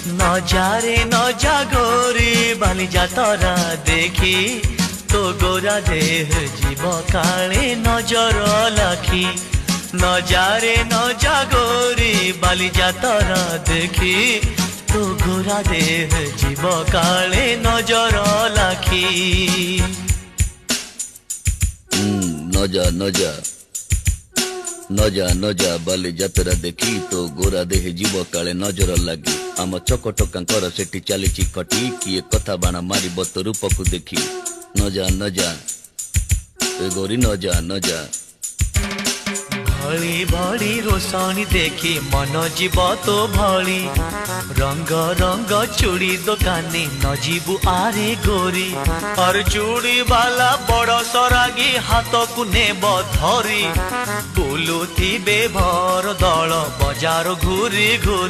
নজারে নজা গোরি বালি যাতরা দেখি তো গোরা দেহ জীব কালে নজর লাখি নজারে নজা গোরি বালি যাতরা দেখি তো গোরা দেহ জীব কালে নজর লাখি নজা নজা নজা নজা বালি যাত্ରା দেখি তো ଗୋରା ଦେହ ଯିବ କାଳେ ନଜର ଲାଗି ଆମ ଚକଟକାଙ୍କର ସେଠି ଚାଲିଛି ଖଟି କିଏ କଥା ବାଣ ମାରିବ ତ ରୂପକୁ ଦେଖି ନଜା ନଜା ଏ ଗୋରି ନଜା ନଜା भली भली रोशनी देखी मन जीव तो भली रंग रंग चूड़ी दुकानी न जीवु आरे गोरी और चूड़ी वाला बड़ सरागी हाथ को नेब धरी बुलुथिबे भर दल बजार घूरी घूरी।